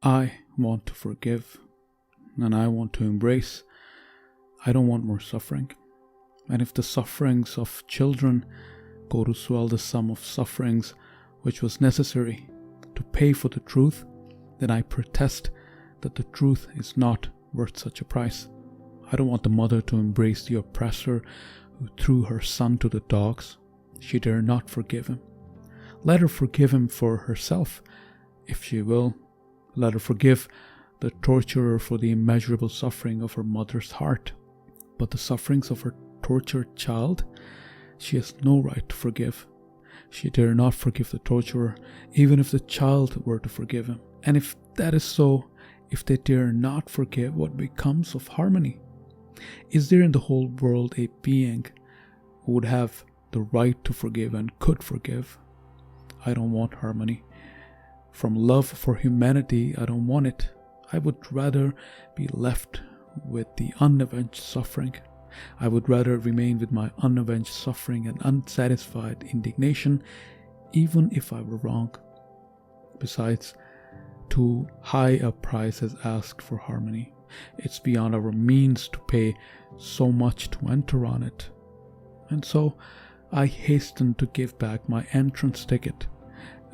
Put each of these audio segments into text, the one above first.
I want to forgive, and I want to embrace. I don't want more suffering. And if the sufferings of children go to swell the sum of sufferings which was necessary to pay for the truth, then I protest that the truth is not worth such a price. I don't want the mother to embrace the oppressor who threw her son to the dogs. She dare not forgive him. Let her forgive him for herself, if she will. Let her forgive the torturer for the immeasurable suffering of her mother's heart. But the sufferings of her tortured child, she has no right to forgive. She dare not forgive the torturer, even if the child were to forgive him. And if that is so, if they dare not forgive, what becomes of harmony? Is there in the whole world a being who would have the right to forgive and could forgive? I don't want harmony. From love for humanity, I don't want it. I would rather be left with the unavenged suffering. I would rather remain with my unavenged suffering and unsatisfied indignation, even if I were wrong. Besides, too high a price has asked for harmony. It's beyond our means to pay so much to enter on it. And so I hasten to give back my entrance ticket.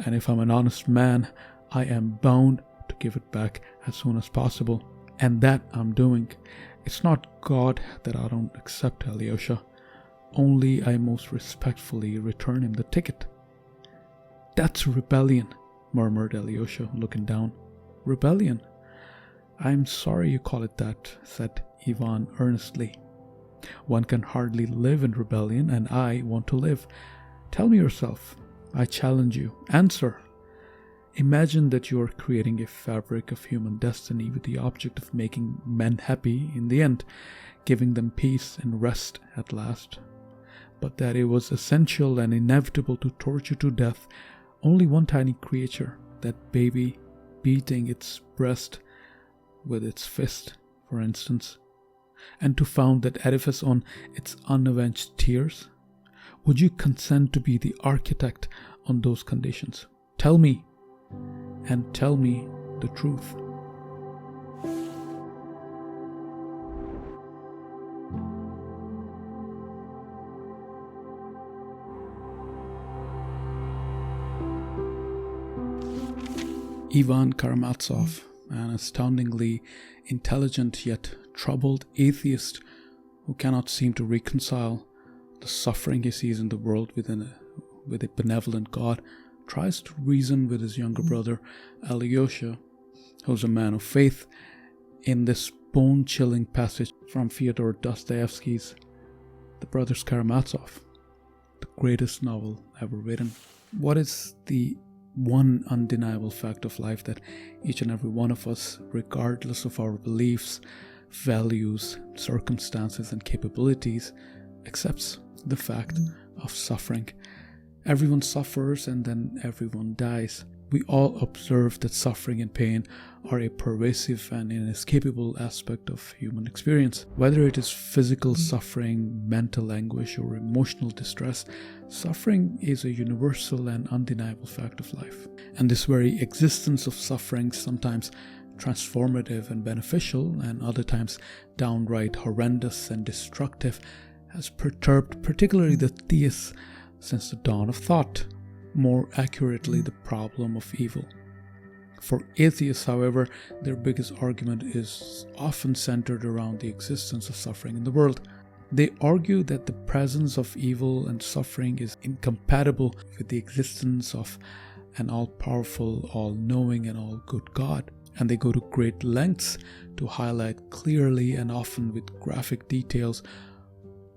And if I'm an honest man, I am bound to give it back as soon as possible. And that I'm doing. It's not God that I don't accept, Alyosha. Only I most respectfully return him the ticket. That's rebellion, murmured Alyosha, looking down. Rebellion? I'm sorry you call it that, said Ivan earnestly. One can hardly live in rebellion, and I want to live. Tell me yourself. I challenge you. Answer. Imagine that you are creating a fabric of human destiny with the object of making men happy in the end, giving them peace and rest at last. But that it was essential and inevitable to torture to death only one tiny creature, that baby beating its breast with its fist, for instance, and to found that edifice on its unavenged tears? Would you consent to be the architect on those conditions? Tell me, and tell me the truth. Ivan Karamazov, an astoundingly intelligent yet troubled atheist who cannot seem to reconcile the suffering he sees in the world with a benevolent God, tries to reason with his younger brother Alyosha, who's a man of faith, in this bone-chilling passage from Fyodor Dostoevsky's The Brothers Karamazov, the greatest novel ever written. What is the one undeniable fact of life that each and every one of us, regardless of our beliefs, values, circumstances, and capabilities, accepts? The fact of suffering. Everyone suffers and then everyone dies. We all observe that suffering and pain are a pervasive and inescapable aspect of human experience. Whether it is physical suffering, mental anguish, or emotional distress, suffering is a universal and undeniable fact of life. And this very existence of suffering, sometimes transformative and beneficial, and other times downright horrendous and destructive, has perturbed particularly the theists since the dawn of thought, more accurately the problem of evil. For atheists, however, their biggest argument is often centered around the existence of suffering in the world. They argue that the presence of evil and suffering is incompatible with the existence of an all-powerful, all-knowing, and all-good God. And they go to great lengths to highlight clearly and often with graphic details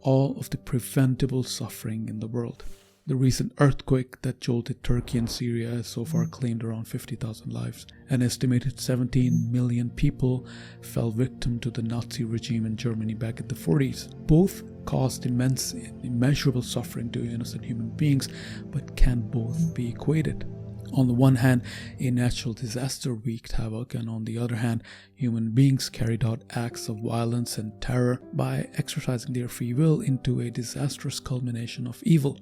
all of the preventable suffering in the world. The recent earthquake that jolted Turkey and Syria has so far claimed around 50,000 lives. An estimated 17 million people fell victim to the Nazi regime in Germany back in the 40s. Both caused immense and immeasurable suffering to innocent human beings, but can both be equated. On the one hand, a natural disaster wreaked havoc, and on the other hand, human beings carried out acts of violence and terror by exercising their free will into a disastrous culmination of evil.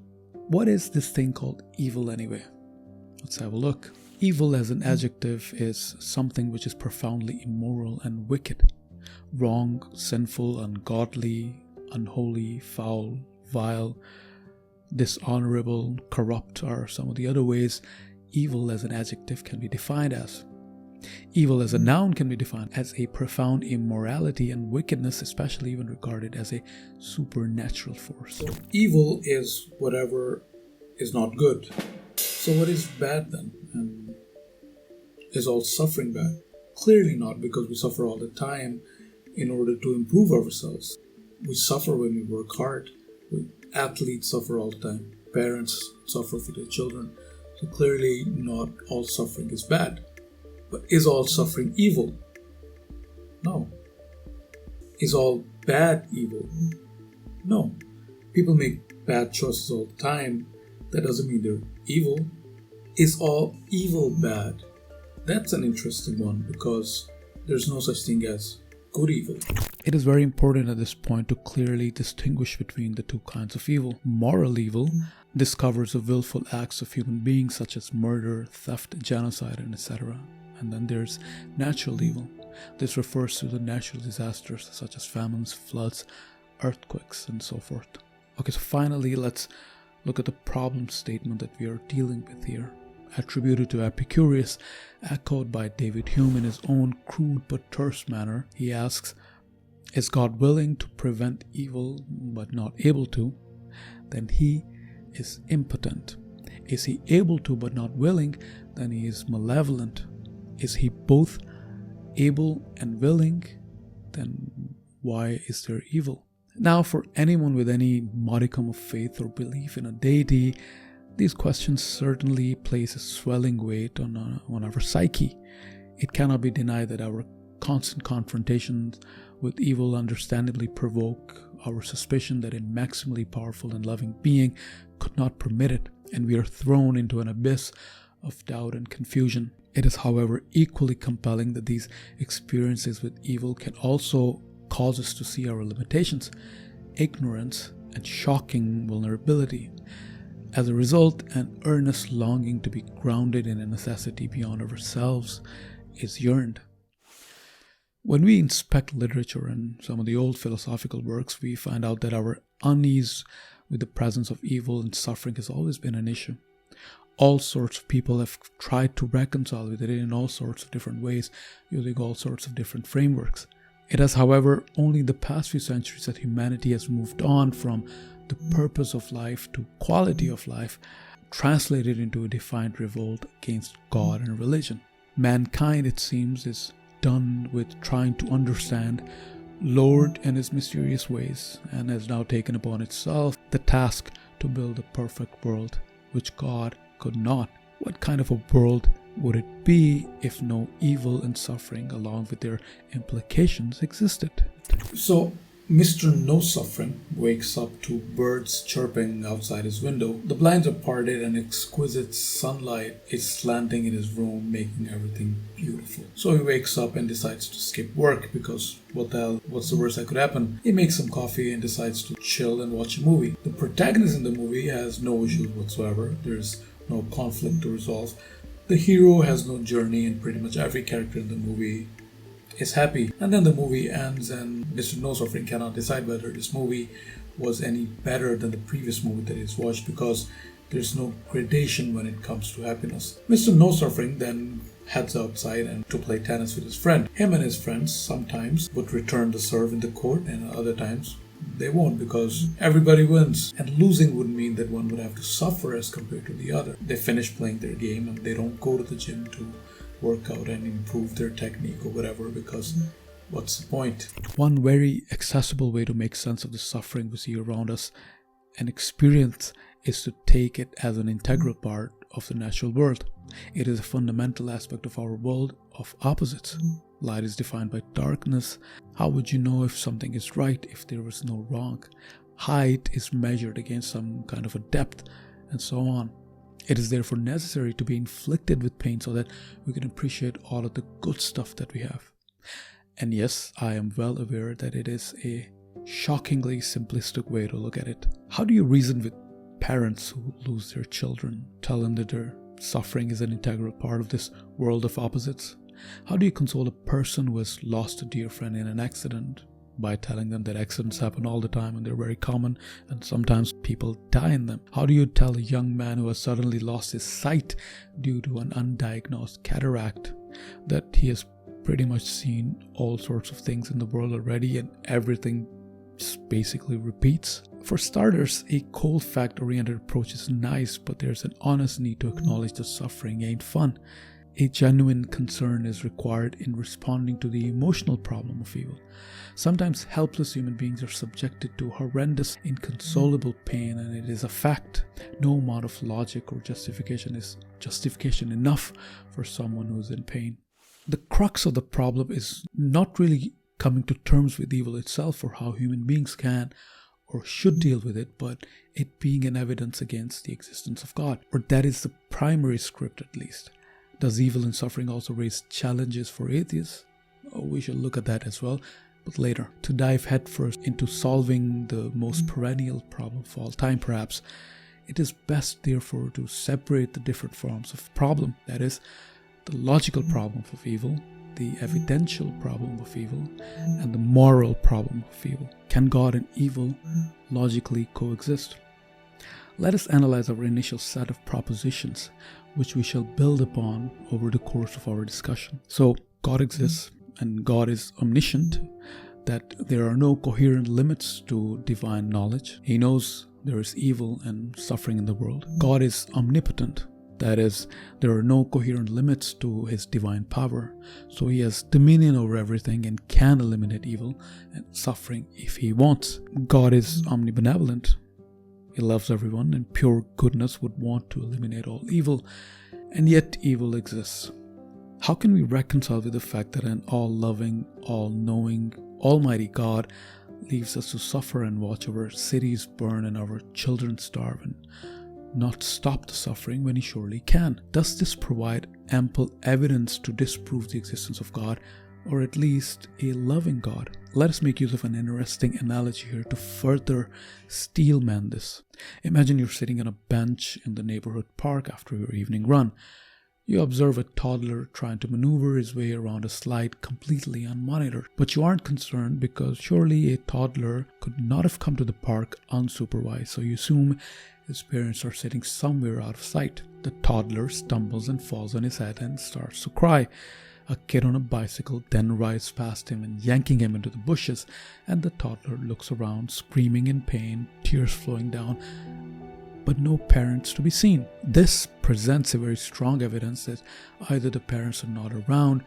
What is this thing called evil anyway? Let's have a look. Evil as an adjective is something which is profoundly immoral and wicked. Wrong, sinful, ungodly, unholy, foul, vile, dishonorable, corrupt are some of the other ways evil as an adjective can be defined as. Evil as a noun can be defined as a profound immorality and wickedness, especially when regarded as a supernatural force. So evil is whatever is not good. So what is bad then? And is all suffering bad? Clearly not, because we suffer all the time in order to improve ourselves. We suffer when we work hard. Athletes suffer all the time. Parents suffer for their children. So clearly not all suffering is bad. But is all suffering evil? No. Is all bad evil? No. People make bad choices all the time. That doesn't mean they're evil. Is all evil bad? That's an interesting one, because there's no such thing as good evil. It is very important at this point to clearly distinguish between the two kinds of evil. Moral evil, this covers the willful acts of human beings such as murder, theft, genocide, and etc. And then there's natural evil. This refers to the natural disasters such as famines, floods, earthquakes, and so forth. Okay, so finally let's look at the problem statement that we are dealing with here. Attributed to Epicurus, echoed by David Hume in his own crude but terse manner, he asks, is God willing to prevent evil but not able to? Then he is impotent. Is he able to but not willing? Then he is malevolent. Is he both able and willing? Then why is there evil? Now, for anyone with any modicum of faith or belief in a deity, these questions certainly place a swelling weight on our psyche. It cannot be denied that our constant confrontations with evil understandably provoke our suspicion that a maximally powerful and loving being could not permit it, and we are thrown into an abyss of doubt and confusion. It is, however, equally compelling that these experiences with evil can also cause us to see our limitations, ignorance, and shocking vulnerability. As a result, an earnest longing to be grounded in a necessity beyond ourselves is yearned. When we inspect literature and some of the old philosophical works, we find out that our unease with the presence of evil and suffering has always been an issue. All sorts of people have tried to reconcile with it in all sorts of different ways, using all sorts of different frameworks. It has, however, only in the past few centuries that humanity has moved on from the purpose of life to quality of life, translated into a defiant revolt against God and religion. Mankind, it seems, is done with trying to understand Lord and his mysterious ways, and has now taken upon itself the task to build a perfect world, which God could not. What kind of a world would it be if no evil and suffering, along with their implications, existed? So, Mr. No Suffering wakes up to birds chirping outside his window. The blinds are parted and exquisite sunlight is slanting in his room, making everything beautiful. So he wakes up and decides to skip work because what's the worst that could happen? He makes some coffee and decides to chill and watch a movie. The protagonist in the movie has no issues whatsoever. There's no conflict to resolve. The hero has no journey, and pretty much every character in the movie is happy. And then the movie ends and Mr. No Suffering cannot decide whether this movie was any better than the previous movie that he's watched, because there's no gradation when it comes to happiness. Mr. No Suffering then heads outside and to play tennis with his friend. Him and his friends sometimes would return the serve in the court, and other times they won't, because everybody wins. And losing would mean that one would have to suffer as compared to the other. They finish playing their game and they don't go to the gym to work out and improve their technique or whatever, because what's the point? One very accessible way to make sense of the suffering we see around us and experience is to take it as an integral part of the natural world. It is a fundamental aspect of our world of opposites. Light is defined by darkness. How would you know if something is right if there was no wrong? Height is measured against some kind of a depth, and so on. It is therefore necessary to be inflicted with pain so that we can appreciate all of the good stuff that we have. And yes, I am well aware that it is a shockingly simplistic way to look at it. How do you reason with parents who lose their children, tell them that their suffering is an integral part of this world of opposites? How do you console a person who has lost a dear friend in an accident by telling them that accidents happen all the time and they're very common and sometimes people die in them? How do you tell a young man who has suddenly lost his sight due to an undiagnosed cataract that he has pretty much seen all sorts of things in the world already and everything just basically repeats? For starters, a cold fact-oriented approach is nice, but there's an honest need to acknowledge that suffering ain't fun. A genuine concern is required in responding to the emotional problem of evil. Sometimes helpless human beings are subjected to horrendous, inconsolable pain, and it is a fact. No amount of logic or justification is justification enough for someone who is in pain. The crux of the problem is not really coming to terms with evil itself or how human beings can or should deal with it, but it being an evidence against the existence of God. Or that is the primary script, at least. Does evil and suffering also raise challenges for atheists? Oh, we should look at that as well, but later. To dive headfirst into solving the most perennial problem of all time, perhaps, it is best, therefore, to separate the different forms of problem. That is, the logical problem of evil, the evidential problem of evil, and the moral problem of evil. Can God and evil logically coexist? Let us analyze our initial set of propositions, which we shall build upon over the course of our discussion. So, God exists, and God is omniscient, that there are no coherent limits to divine knowledge. He knows there is evil and suffering in the world. God is omnipotent. That is, there are no coherent limits to his divine power, so he has dominion over everything and can eliminate evil and suffering if he wants. God is omni-benevolent. He loves everyone, and pure goodness would want to eliminate all evil, and yet evil exists. How can we reconcile with the fact that an all-loving, all-knowing, almighty God leaves us to suffer and watch our cities burn and our children starve and not stop the suffering when he surely can? Does this provide ample evidence to disprove the existence of God, or at least a loving God? Let us make use of an interesting analogy here to further steelman this. Imagine you're sitting on a bench in the neighborhood park after your evening run. You observe a toddler trying to maneuver his way around a slide completely unmonitored. But you aren't concerned because surely a toddler could not have come to the park unsupervised, so you assume his parents are sitting somewhere out of sight. The toddler stumbles and falls on his head and starts to cry. A kid on a bicycle then rides past him and yanking him into the bushes, and the toddler looks around, screaming in pain, tears flowing down, but no parents to be seen. This presents a very strong evidence that either the parents are not around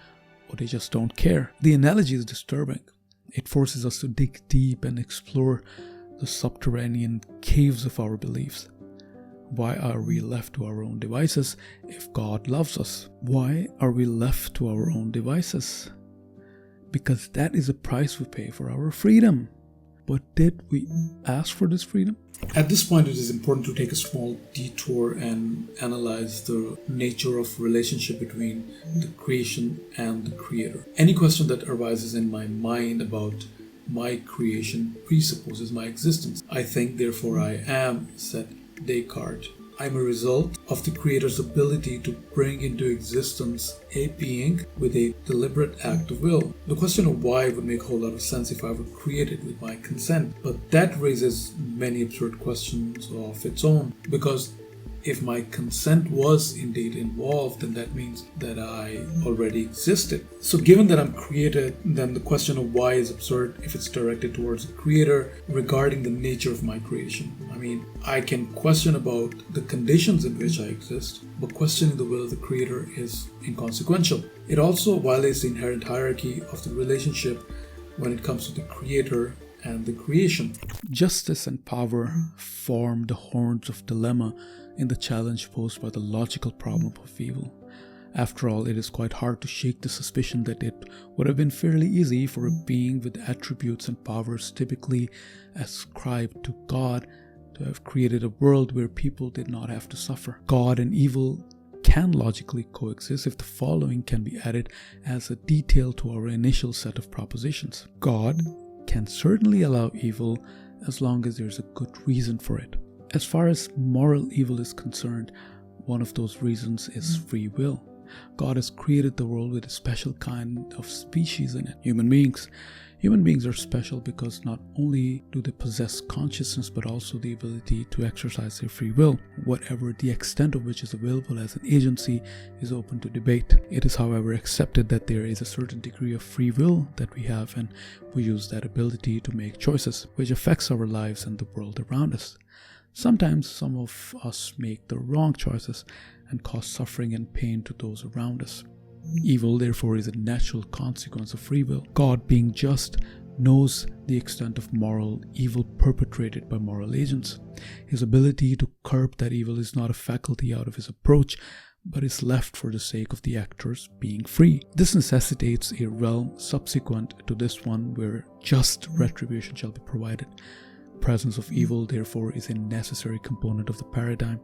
or they just don't care. The analogy is disturbing. It forces us to dig deep and explore the subterranean caves of our beliefs. Why are we left to our own devices if God loves us? Why are we left to our own devices? Because that is a price we pay for our freedom. But did we ask for this freedom? At this point, it is important to take a small detour and analyze the nature of relationship between the creation and the creator. Any question that arises in my mind about my creation presupposes my existence. I think, therefore I am, said Descartes. I'm a result of the creator's ability to bring into existence a being with a deliberate act of will. The question of why would make a whole lot of sense if I were created with my consent, but that raises many absurd questions of its own, because if my consent was indeed involved, then that means that I already existed. So given that I'm created, then the question of why is absurd if it's directed towards the creator regarding the nature of my creation. I mean, I can question about the conditions in which I exist, but questioning the will of the creator is inconsequential. It also violates the inherent hierarchy of the relationship when it comes to the creator and the creation. Justice and power form the horns of dilemma in the challenge posed by the logical problem of evil. After all, it is quite hard to shake the suspicion that it would have been fairly easy for a being with attributes and powers typically ascribed to God to have created a world where people did not have to suffer. God and evil can logically coexist if the following can be added as a detail to our initial set of propositions. God can certainly allow evil as long as there's a good reason for it. As far as moral evil is concerned, one of those reasons is free will. God has created the world with a special kind of species in it, human beings. Human beings are special because not only do they possess consciousness, but also the ability to exercise their free will. Whatever the extent of which is available as an agency is open to debate. It is, however, accepted that there is a certain degree of free will that we have, and we use that ability to make choices, which affects our lives and the world around us. Sometimes some of us make the wrong choices and cause suffering and pain to those around us. Evil, therefore, is a natural consequence of free will. God, being just, knows the extent of moral evil perpetrated by moral agents. His ability to curb that evil is not a faculty out of his approach, but is left for the sake of the actors being free. This necessitates a realm subsequent to this one where just retribution shall be provided. The presence of evil, therefore, is a necessary component of the paradigm.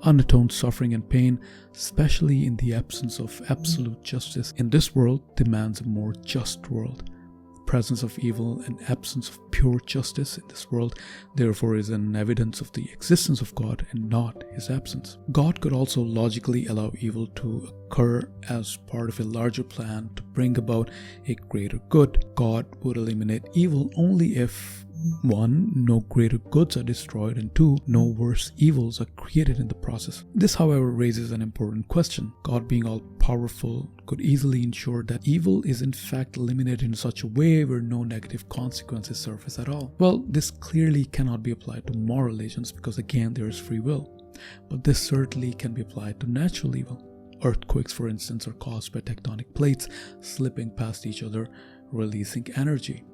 Unatoned suffering and pain, especially in the absence of absolute justice in this world, demands a more just world. The presence of evil and absence of pure justice in this world, therefore, is an evidence of the existence of God and not his absence. God could also logically allow evil to occur as part of a larger plan to bring about a greater good. God would eliminate evil only if 1. No greater goods are destroyed, and 2. No worse evils are created in the process. This, however, raises an important question. God, being all-powerful, could easily ensure that evil is in fact eliminated in such a way where no negative consequences surface at all. Well, this clearly cannot be applied to moral agents because, again, there is free will. But this certainly can be applied to natural evil. Earthquakes, for instance, are caused by tectonic plates slipping past each other, releasing energy.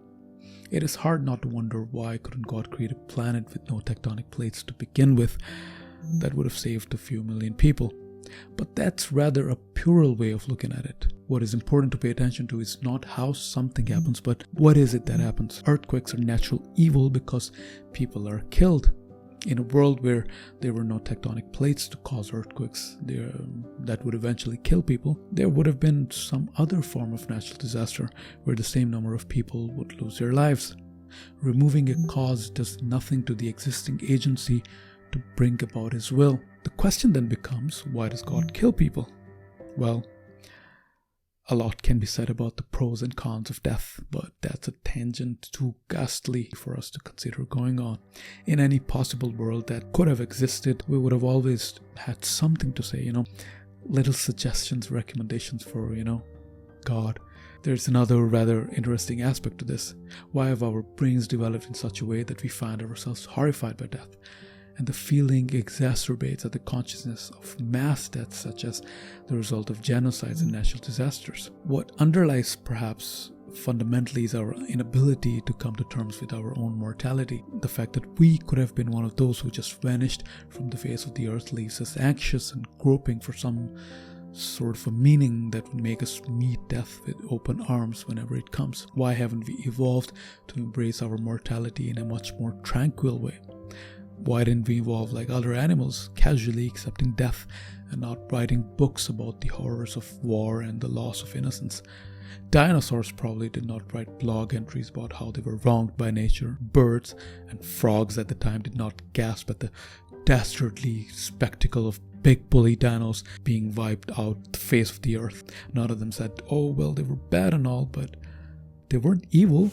It is hard not to wonder why couldn't God create a planet with no tectonic plates to begin with. That would have saved a few million people. But that's rather a puerile way of looking at it. What is important to pay attention to is not how something happens, but what is it that happens. Earthquakes are natural evil because people are killed. In a world where there were no tectonic plates to cause earthquakes that would eventually kill people, there would have been some other form of natural disaster where the same number of people would lose their lives. Removing a cause does nothing to the existing agency to bring about his will. The question then becomes, why does God kill people? Well, a lot can be said about the pros and cons of death, but that's a tangent too ghastly for us to consider going on. In any possible world that could have existed, we would have always had something to say, little suggestions, recommendations for, God. There's another rather interesting aspect to this. Why have our brains developed in such a way that we find ourselves horrified by death? And the feeling exacerbates at the consciousness of mass deaths, such as the result of genocides and natural disasters. What underlies perhaps fundamentally is our inability to come to terms with our own mortality. The fact that we could have been one of those who just vanished from the face of the earth leaves us anxious and groping for some sort of a meaning that would make us meet death with open arms whenever it comes. Why haven't we evolved to embrace our mortality in a much more tranquil way? Why didn't we evolve like other animals, casually accepting death and not writing books about the horrors of war and the loss of innocence? Dinosaurs probably did not write blog entries about how they were wronged by nature. Birds and frogs at the time did not gasp at the dastardly spectacle of big bully dinos being wiped out the face of the earth. None of them said, oh, well, they were bad and all, but they weren't evil.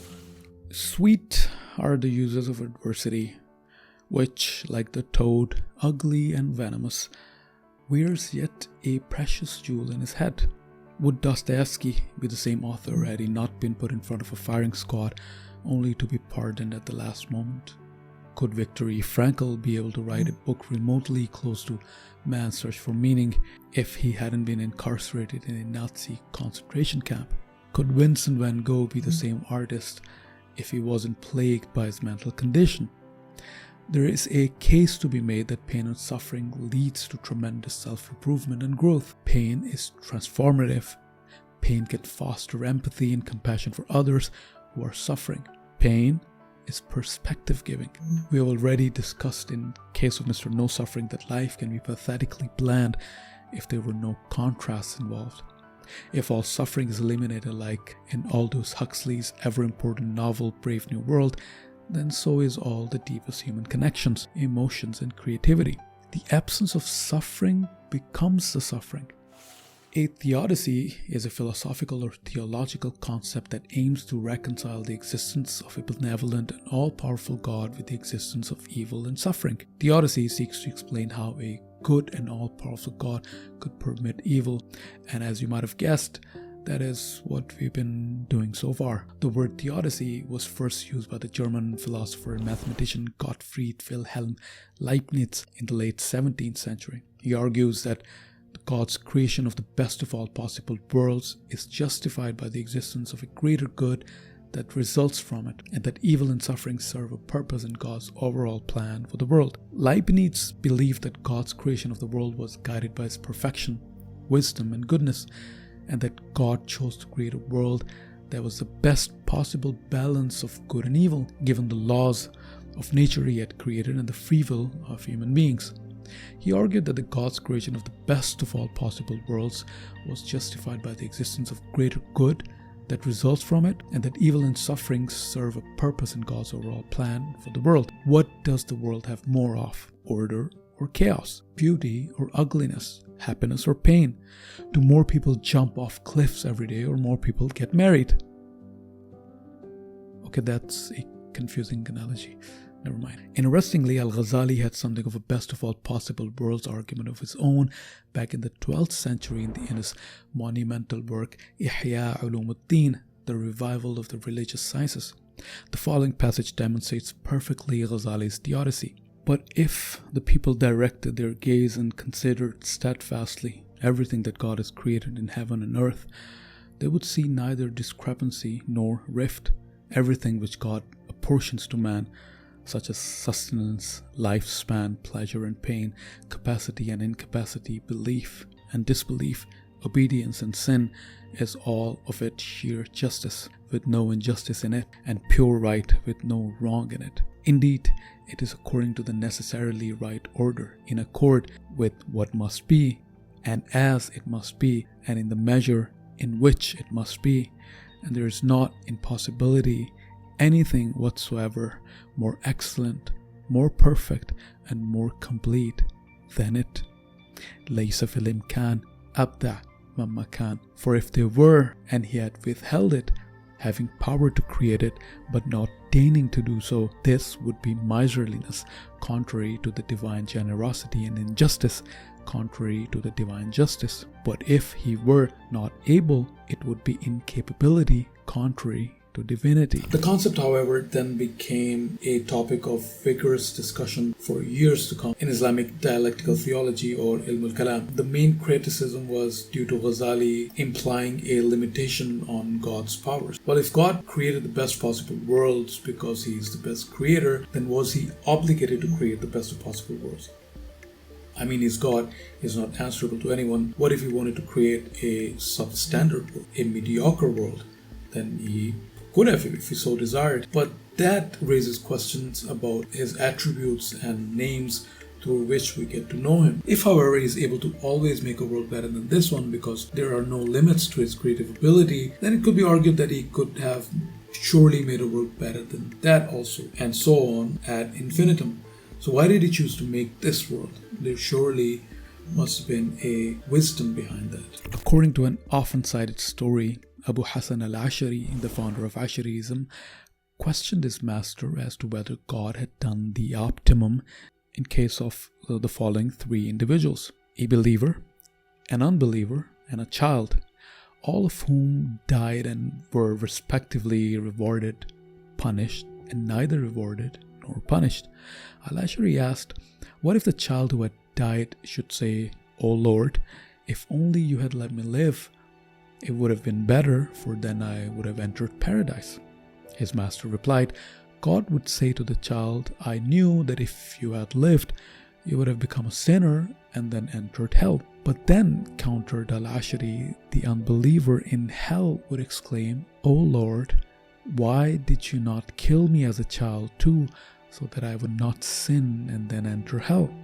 Sweet are the uses of adversity, which, like the toad, ugly and venomous, wears yet a precious jewel in his head. Would Dostoevsky be the same author had he not been put in front of a firing squad only to be pardoned at the last moment? Could Viktor E. Frankl be able to write a book remotely close to man's search for meaning if he hadn't been incarcerated in a Nazi concentration camp? Could Vincent van Gogh be the same artist if he wasn't plagued by his mental condition? There is a case to be made that pain and suffering leads to tremendous self-improvement and growth. Pain is transformative. Pain can foster empathy and compassion for others who are suffering. Pain is perspective-giving. We have already discussed in case of Mr. No Suffering that life can be pathetically bland if there were no contrasts involved. If all suffering is eliminated like in Aldous Huxley's ever-important novel Brave New World, then so is all the deepest human connections, emotions, and creativity. The absence of suffering becomes the suffering. A theodicy is a philosophical or theological concept that aims to reconcile the existence of a benevolent and all-powerful God with the existence of evil and suffering. Theodicy seeks to explain how a good and all-powerful God could permit evil, and as you might have guessed, that is what we've been doing so far. The word theodicy was first used by the German philosopher and mathematician Gottfried Wilhelm Leibniz in the late 17th century. He argues that God's creation of the best of all possible worlds is justified by the existence of a greater good that results from it, and that evil and suffering serve a purpose in God's overall plan for the world. Leibniz believed that God's creation of the world was guided by his perfection, wisdom, and goodness, and that God chose to create a world that was the best possible balance of good and evil, given the laws of nature he had created and the free will of human beings. He argued that the God's creation of the best of all possible worlds was justified by the existence of greater good that results from it, and that evil and suffering serve a purpose in God's overall plan for the world. What does the world have more of? Order or chaos? Beauty or ugliness? Happiness or pain? Do more people jump off cliffs every day, or more people get married? Okay, that's a confusing analogy. Never mind. Interestingly, Al-Ghazali had something of a best of all possible worlds argument of his own back in the 12th century in his monumental work Ihya Ulumuddin, the revival of the religious sciences. The following passage demonstrates perfectly Ghazali's theodicy. But if the people directed their gaze and considered steadfastly everything that God has created in heaven and earth, they would see neither discrepancy nor rift. Everything which God apportions to man, such as sustenance, lifespan, pleasure and pain, capacity and incapacity, belief and disbelief, obedience and sin, is all of it sheer justice, with no injustice in it, and pure right with no wrong in it. Indeed, it is according to the necessarily right order, in accord with what must be, and as it must be, and in the measure in which it must be, and there is not in possibility anything whatsoever more excellent, more perfect, and more complete than it. لَيْسَ فِي الْإِمْكَانِ أَبْدَعَ مَمَّا كَانَ. For if there were, and he had withheld it, having power to create it, but not deigning to do so, this would be miserliness, contrary to the divine generosity, and injustice, contrary to the divine justice. But if he were not able, it would be incapability, contrary to divinity. The concept, however, then became a topic of vigorous discussion for years to come in Islamic dialectical theology, or Ilm al-Kalam. The main criticism was due to Ghazali implying a limitation on God's powers. Well, if God created the best possible worlds because he is the best creator, then was he obligated to create the best of possible worlds? I mean, his God is not answerable to anyone. What if he wanted to create a substandard world, a mediocre world? Then he could have, if he so desired. But that raises questions about his attributes and names through which we get to know him. If, however, he is able to always make a world better than this one because there are no limits to his creative ability, then it could be argued that he could have surely made a world better than that also, and so on ad infinitum. So why did he choose to make this world? There surely must have been a wisdom behind that. According to an often cited story, Abu Hassan al-Ash'ari, the founder of Ash'arism, questioned his master as to whether God had done the optimum in case of the following three individuals: a believer, an unbeliever, and a child, all of whom died and were respectively rewarded, punished, and neither rewarded nor punished. Al-Ash'ari asked, what if the child who had died should say, "O Lord, if only you had let me live, it would have been better, for then I would have entered paradise"? His master replied, God would say to the child, I knew that if you had lived, you would have become a sinner and then entered hell. But then, countered Al-Ash'ari, the unbeliever in hell would exclaim, O Lord, why did you not kill me as a child too, so that I would not sin and then enter hell?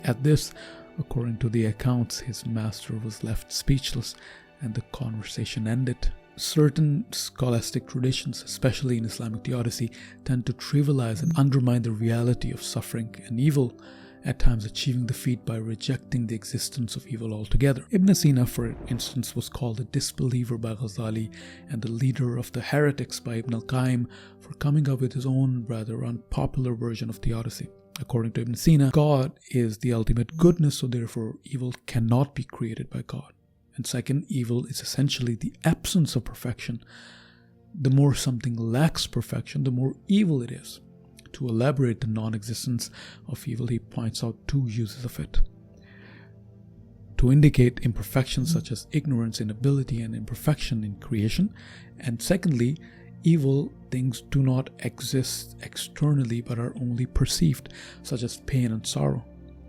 At this, according to the accounts, his master was left speechless and the conversation ended. Certain scholastic traditions, especially in Islamic theodicy, tend to trivialize and undermine the reality of suffering and evil, at times achieving the feat by rejecting the existence of evil altogether. Ibn Sina, for instance, was called a disbeliever by Ghazali and the leader of the heretics by Ibn al-Qayyim for coming up with his own rather unpopular version of Theodicy. According to Ibn Sina, God is the ultimate goodness, so therefore evil cannot be created by God. And second, evil is essentially the absence of perfection. The more something lacks perfection, the more evil it is. To elaborate the non-existence of evil, he points out two uses of it. To indicate imperfections such as ignorance, inability, and imperfection in creation. And secondly, evil things do not exist externally but are only perceived, such as pain and sorrow.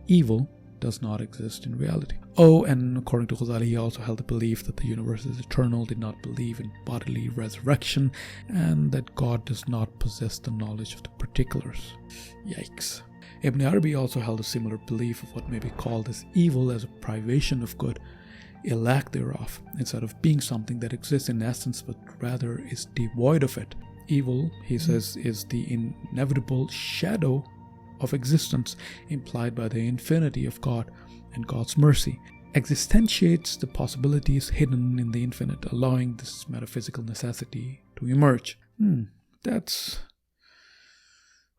Evil does not exist in reality. Oh, and according to Ghazali, he also held the belief that the universe is eternal, did not believe in bodily resurrection, and that God does not possess the knowledge of the particulars. Yikes. Ibn Arabi also held a similar belief of what may be called as evil as a privation of good, a lack thereof, instead of being something that exists in essence but rather is devoid of it. Evil, he says, is the inevitable shadow of existence implied by the infinity of God and God's mercy, existentiates the possibilities hidden in the infinite, allowing this metaphysical necessity to emerge. That's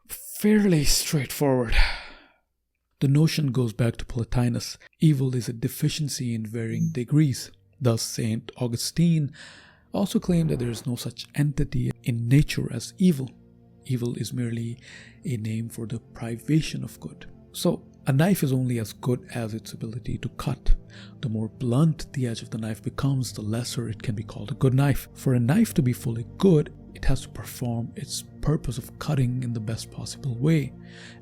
fairly straightforward. The notion goes back to Plotinus. Evil is a deficiency in varying degrees. Thus, St. Augustine also claimed that there is no such entity in nature as evil. Evil is merely a name for the privation of good. So, a knife is only as good as its ability to cut. The more blunt the edge of the knife becomes, the lesser it can be called a good knife. For a knife to be fully good, it has to perform its purpose of cutting in the best possible way.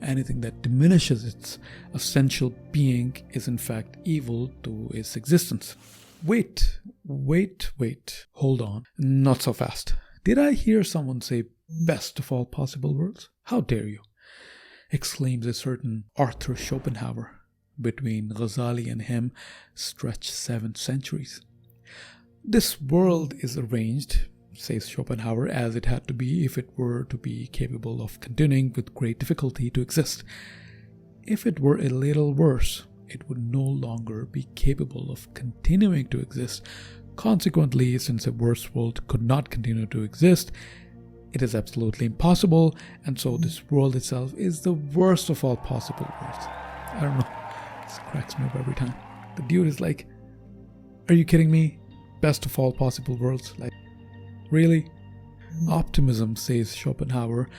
Anything that diminishes its essential being is in fact evil to its existence. Wait. Hold on. Not so fast. Did I hear someone say best of all possible worlds? How dare you? Exclaims a certain Arthur Schopenhauer. Between Ghazali and him stretch 7 centuries. This world is arranged, says Schopenhauer, as it had to be if it were to be capable of continuing with great difficulty to exist. If it were a little worse, it would no longer be capable of continuing to exist. Consequently, since a worse world could not continue to exist, it is absolutely impossible, and so this world itself is the worst of all possible worlds. I don't know, this cracks me up every time. The dude is like, are you kidding me? Best of all possible worlds? Like, really? Optimism, says Schopenhauer,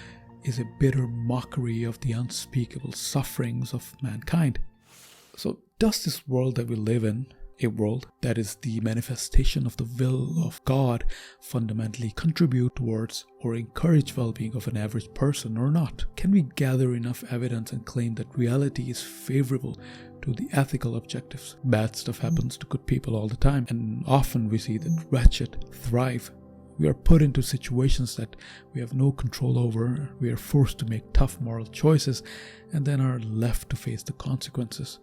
is a bitter mockery of the unspeakable sufferings of mankind. So does this world that we live in, a world that is the manifestation of the will of God, fundamentally contribute towards or encourage well-being of an average person or not? Can we gather enough evidence and claim that reality is favorable to the ethical objectives? Bad stuff happens to good people all the time, and often we see that wretched thrive. We are put into situations that we have no control over. We are forced to make tough moral choices and then are left to face the consequences.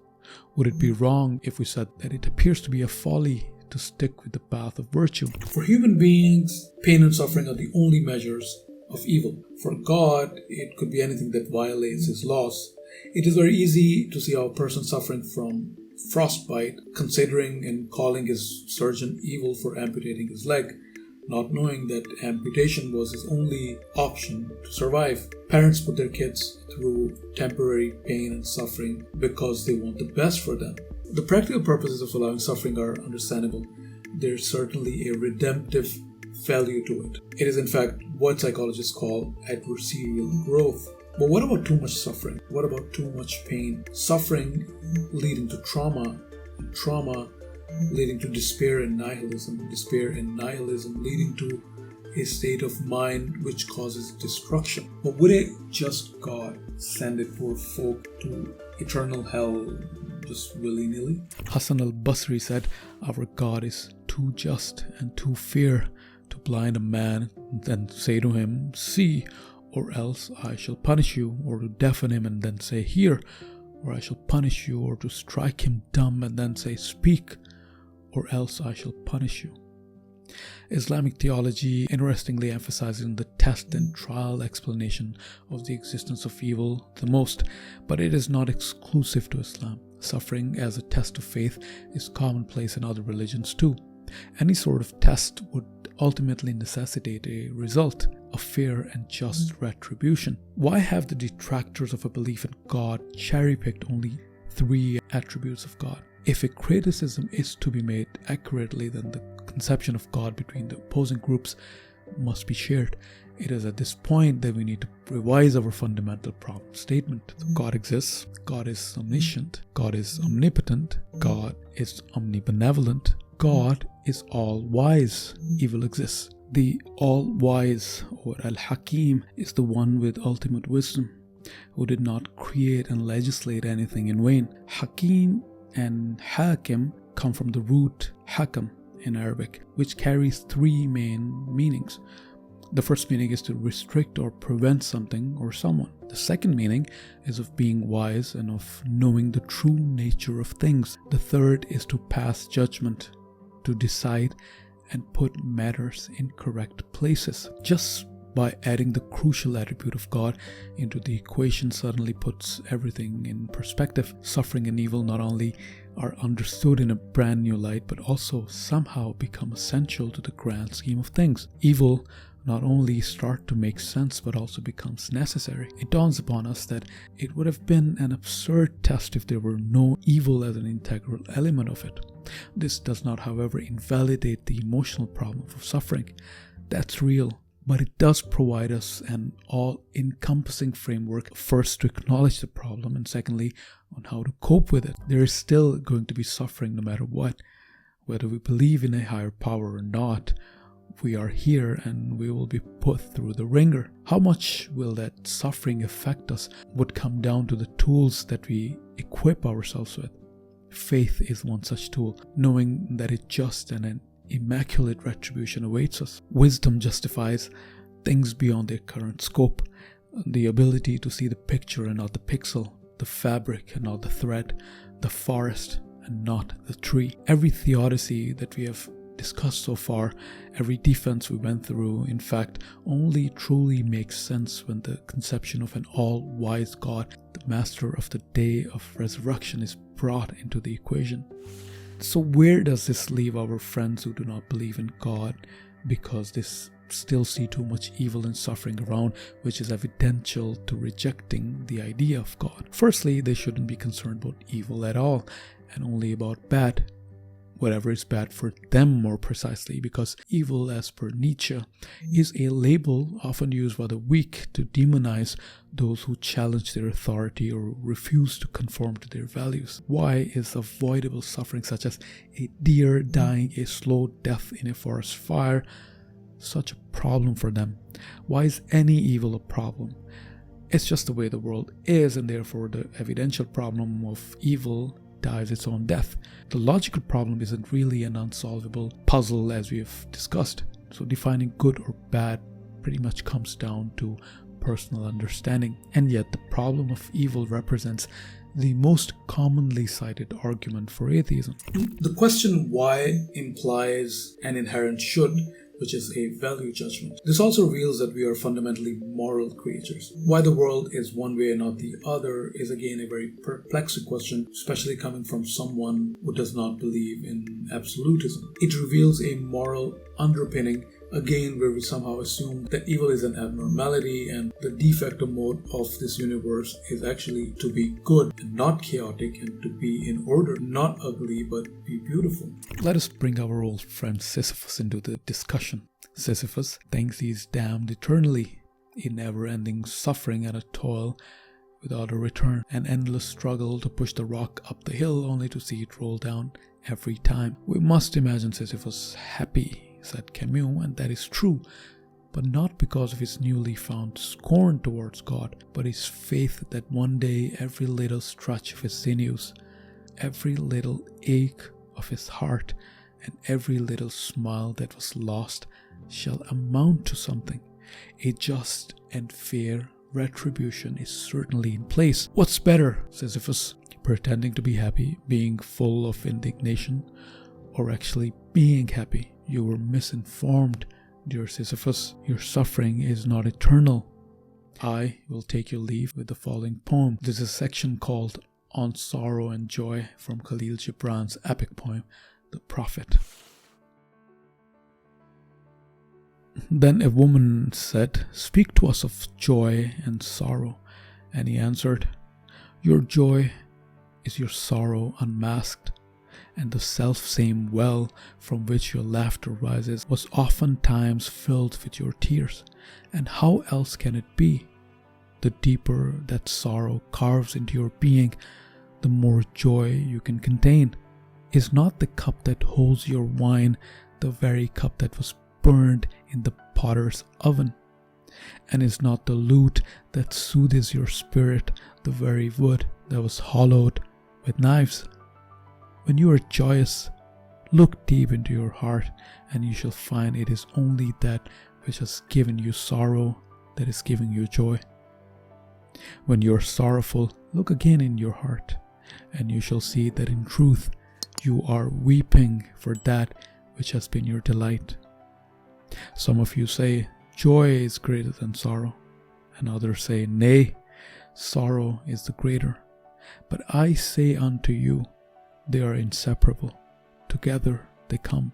Would it be wrong if we said that it appears to be a folly to stick with the path of virtue? For human beings, pain and suffering are the only measures of evil. For God, it could be anything that violates His laws. It is very easy to see how a person suffering from frostbite, considering and calling his surgeon evil for amputating his leg, not knowing that amputation was his only option to survive. Parents put their kids through temporary pain and suffering because they want the best for them. The practical purposes of allowing suffering are understandable. There's certainly a redemptive value to it. It is in fact what psychologists call adversarial growth. But what about too much suffering? What about too much pain? Suffering leading to trauma, and trauma leading to despair and nihilism, despair and nihilism leading to a state of mind which causes destruction. But would a just God send a poor folk to eternal hell just willy-nilly? Hassan al-Basri said, "Our God is too just and too fair to blind a man and then say to him, 'See, or else I shall punish you,' or to deafen him and then say, 'Hear, or I shall punish you,' or to strike him dumb and then say, 'Speak, or else I shall punish you.'" Islamic theology interestingly emphasizes the test and trial explanation of the existence of evil the most, but it is not exclusive to Islam. Suffering as a test of faith is commonplace in other religions too. Any sort of test would ultimately necessitate a result of fair and just retribution. Why have the detractors of a belief in God cherry-picked only 3 attributes of God? If a criticism is to be made accurately, then the conception of God between the opposing groups must be shared. It is at this point that we need to revise our fundamental problem statement. God exists, God is omniscient, God is omnipotent, God is omni-benevolent, God is all-wise. Evil exists. The all-wise, or Al-Hakim, is the one with ultimate wisdom, who did not create and legislate anything in vain. Hakim and Hakim come from the root Hakam in Arabic, which carries 3 main meanings. The first meaning is to restrict or prevent something or someone. The second meaning is of being wise and of knowing the true nature of things. The third is to pass judgment, to decide and put matters in correct places. Just by adding the crucial attribute of God into the equation suddenly puts everything in perspective. Suffering and evil not only are understood in a brand new light, but also somehow become essential to the grand scheme of things. Evil not only start to make sense, but also becomes necessary. It dawns upon us that it would have been an absurd test if there were no evil as an integral element of it. This does not, however, invalidate the emotional problem of suffering. That's real. But it does provide us an all-encompassing framework, first to acknowledge the problem, and secondly, on how to cope with it. There is still going to be suffering no matter what. Whether we believe in a higher power or not, we are here and we will be put through the ringer. How much will that suffering affect us would come down to the tools that we equip ourselves with. Faith is one such tool, knowing that a just and an immaculate retribution awaits us. Wisdom justifies things beyond their current scope, the ability to see the picture and not the pixel, the fabric and not the thread, the forest and not the tree. Every theodicy that we have discussed so far, every defense we went through, in fact, only truly makes sense when the conception of an all-wise God, the master of the day of resurrection, is brought into the equation. So where does this leave our friends who do not believe in God because they still see too much evil and suffering around, which is evidential to rejecting the idea of God? Firstly, they shouldn't be concerned about evil at all and only about bad. Whatever is bad for them more precisely, because evil, as per Nietzsche, is a label often used by the weak to demonize those who challenge their authority or refuse to conform to their values. Why is avoidable suffering such as a deer dying a slow death in a forest fire such a problem for them? Why is any evil a problem? It's just the way the world is, and therefore the evidential problem of evil dies its own death. The logical problem isn't really an unsolvable puzzle as we have discussed. So defining good or bad pretty much comes down to personal understanding. And yet the problem of evil represents the most commonly cited argument for atheism. The question why implies an inherent should, which is a value judgment. This also reveals that we are fundamentally moral creatures. Why the world is one way and not the other is again a very perplexing question, especially coming from someone who does not believe in absolutism. It reveals a moral underpinning, again, where we somehow assume that evil is an abnormality and the de facto mode of this universe is actually to be good and not chaotic, and to be in order, not ugly but be beautiful. Let us bring our old friend Sisyphus into the discussion. Sisyphus thinks he is damned eternally in never-ending suffering and a toil without a return, an endless struggle to push the rock up the hill only to see it roll down every time. We must imagine Sisyphus happy, said Camus, and that is true, but not because of his newly found scorn towards God, but his faith that one day every little stretch of his sinews, every little ache of his heart, and every little smile that was lost shall amount to something. A just and fair retribution is certainly in place. What's better, Sisyphus, pretending to be happy, being full of indignation, or actually being happy You were misinformed, dear Sisyphus. Your suffering is not eternal. I will take your leave with the following poem. This is a section called On Sorrow and Joy from Khalil Gibran's epic poem, The Prophet. Then a woman said, "Speak to us of joy and sorrow." And he answered, "Your joy is your sorrow unmasked, and the self-same well from which your laughter rises was oftentimes filled with your tears. And how else can it be? The deeper that sorrow carves into your being, the more joy you can contain. Is not the cup that holds your wine the very cup that was burned in the potter's oven? And is not the lute that soothes your spirit the very wood that was hollowed with knives? When you are joyous, look deep into your heart, and you shall find it is only that which has given you sorrow that is giving you joy. When you are sorrowful, look again in your heart, and you shall see that in truth you are weeping for that which has been your delight. Some of you say, joy is greater than sorrow, and others say, nay, sorrow is the greater. But I say unto you, they are inseparable. Together they come.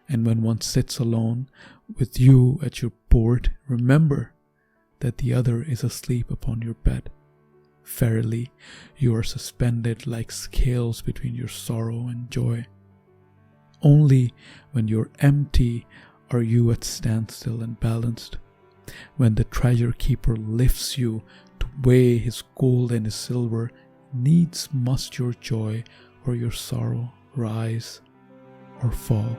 And when one sits alone with you at your board, remember that the other is asleep upon your bed. Verily, you are suspended like scales between your sorrow and joy. Only when you're empty are you at standstill and balanced. When the treasure keeper lifts you to weigh his gold and his silver, needs must your joy or your sorrow rise or fall.